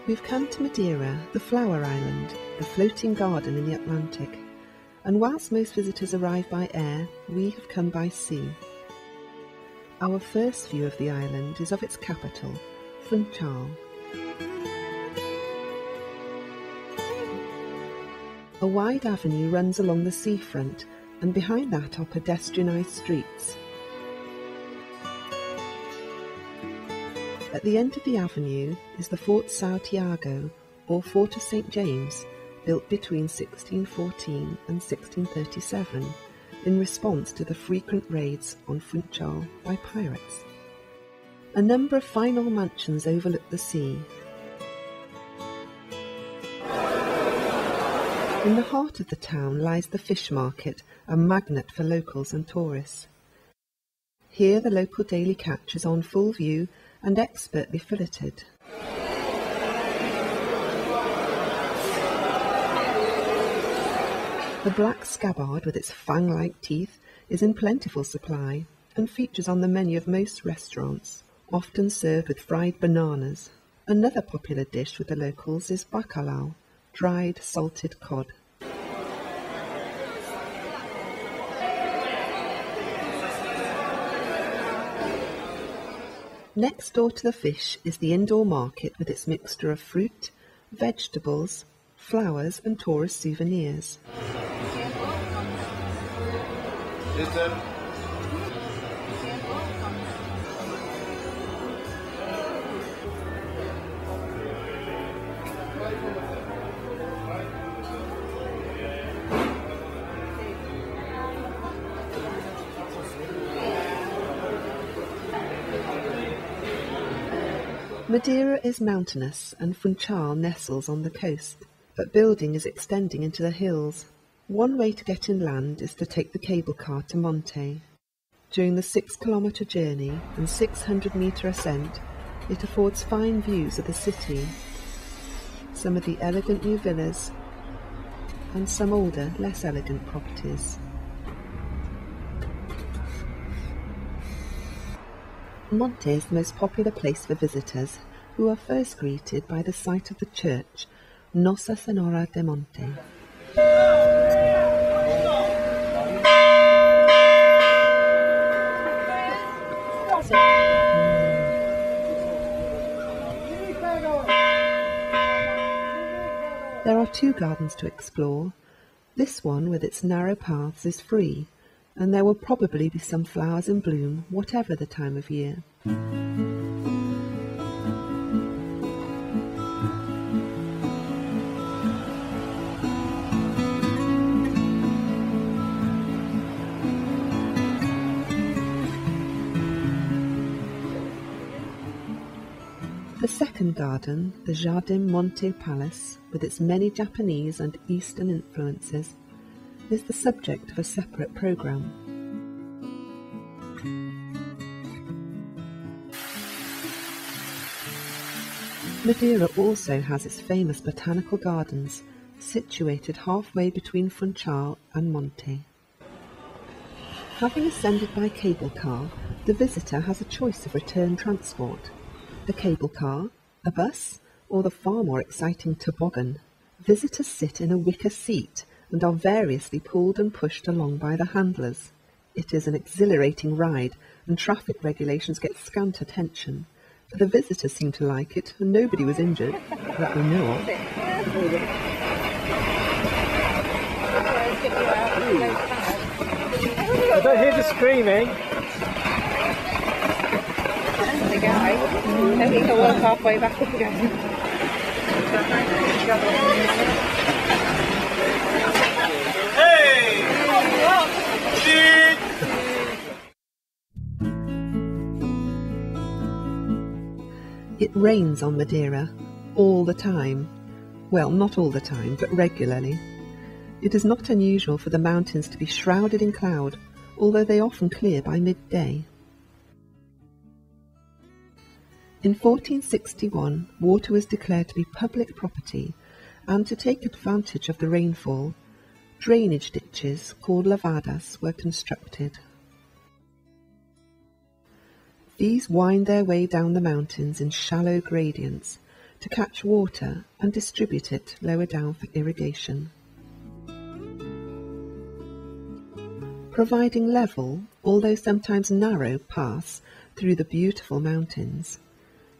We've come to Madeira, the flower island, the floating garden in the Atlantic, and whilst most visitors arrive by air, we have come by sea. Our first view of the island is of its capital, Funchal. A wide avenue runs along the seafront, and behind that are pedestrianised streets. At the end of the avenue is the Fort São Tiago, or Fort of St. James, built between 1614 and 1637, in response to the frequent raids on Funchal by pirates. A number of fine old mansions overlook the sea. In the heart of the town lies the fish market, a magnet for locals and tourists. Here the local daily catch is on full view and expertly filleted. The black scabbard with its fang-like teeth is in plentiful supply and features on the menu of most restaurants, often served with fried bananas. Another popular dish with the locals is bacalhau, dried salted cod. Next door to the fish is the indoor market with its mixture of fruit, vegetables, flowers and tourist souvenirs. Madeira is mountainous and Funchal nestles on the coast, but building is extending into the hills. One way to get inland is to take the cable car to Monte. During the 6-kilometre journey and 600-metre ascent, it affords fine views of the city, some of the elegant new villas and some older, less elegant properties. Monte is the most popular place for visitors, who are first greeted by the sight of the church, Nossa Senhora de Monte. There are 2 gardens to explore. This one, with its narrow paths, is free, and there will probably be some flowers in bloom, whatever the time of year. The second garden, the Jardim Monte Palace, with its many Japanese and Eastern influences, is the subject of a separate programme. Madeira also has its famous botanical gardens, situated halfway between Funchal and Monte. Having ascended by cable car, the visitor has a choice of return transport: the cable car, a bus, or the far more exciting toboggan. Visitors sit in a wicker seat and are variously pulled and pushed along by the handlers. It is an exhilarating ride, and traffic regulations get scant attention. But the visitors seem to like it, and nobody was injured, that we know of. I don't hear the screaming. The guy, he can walk halfway back up again. Hey! It rains on Madeira all the time. Well, not all the time, but regularly. It is not unusual for the mountains to be shrouded in cloud, although they often clear by midday. In 1461, water was declared to be public property, and to take advantage of the rainfall, drainage ditches called Levadas were constructed. These wind their way down the mountains in shallow gradients, to catch water and distribute it lower down for irrigation. Providing level, although sometimes narrow, paths through the beautiful mountains,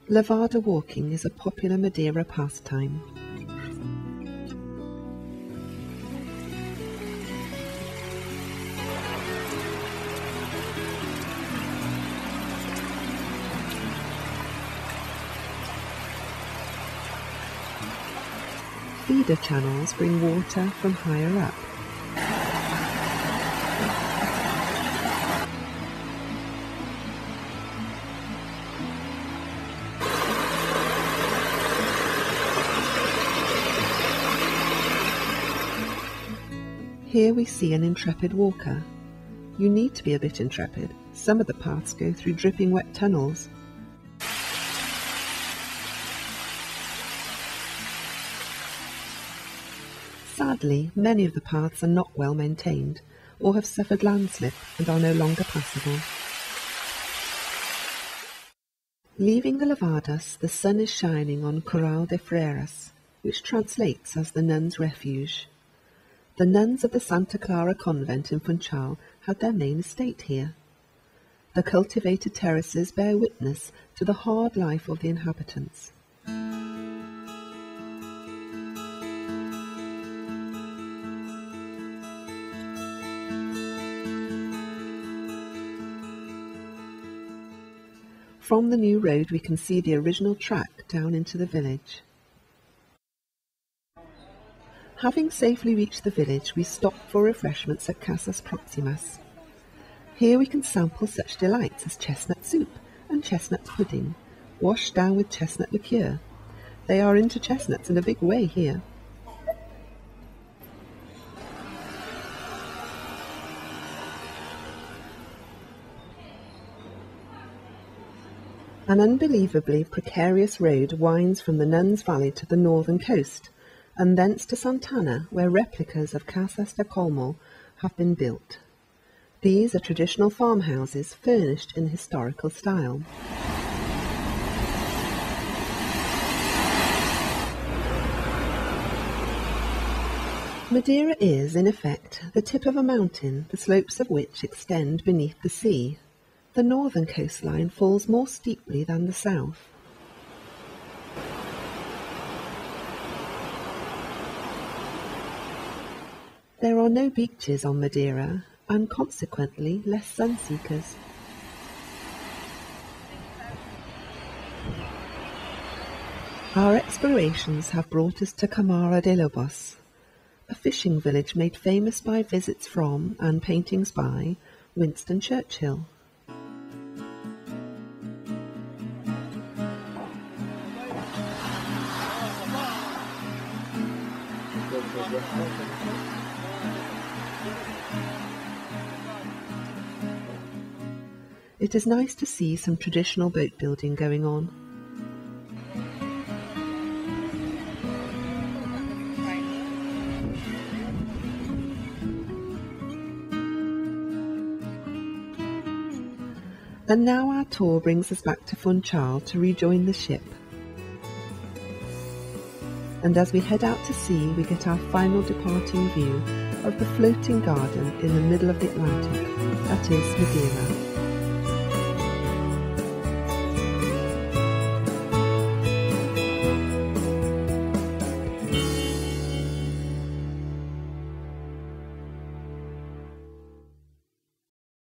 Levada walking is a popular Madeira pastime. Feeder channels bring water from higher up. Here we see an intrepid walker. You need to be a bit intrepid. Some of the paths go through dripping wet tunnels. Sadly, many of the paths are not well maintained or have suffered landslip and are no longer passable. Leaving the Levadas, the sun is shining on Corral de Freiras, which translates as the Nuns' Refuge. The nuns of the Santa Clara convent in Funchal had their main estate here. The cultivated terraces bear witness to the hard life of the inhabitants. From the new road we can see the original track down into the village. Having safely reached the village, we stop for refreshments at Casas Proximas. Here we can sample such delights as chestnut soup and chestnut pudding, washed down with chestnut liqueur. They are into chestnuts in a big way here. An unbelievably precarious road winds from the Nuns Valley to the northern coast, and thence to Santana, where replicas of Casas de Colmo have been built. These are traditional farmhouses furnished in historical style. Madeira is, in effect, the tip of a mountain, the slopes of which extend beneath the sea. The northern coastline falls more steeply than the south. There are no beaches on Madeira, and consequently less sun-seekers. Our explorations have brought us to Camara de Lobos, a fishing village made famous by visits from and paintings by Winston Churchill. It is nice to see some traditional boat building going on. And now our tour brings us back to Funchal to rejoin the ship. And as we head out to sea, we get our final departing view of the floating garden in the middle of the Atlantic, that is Madeira.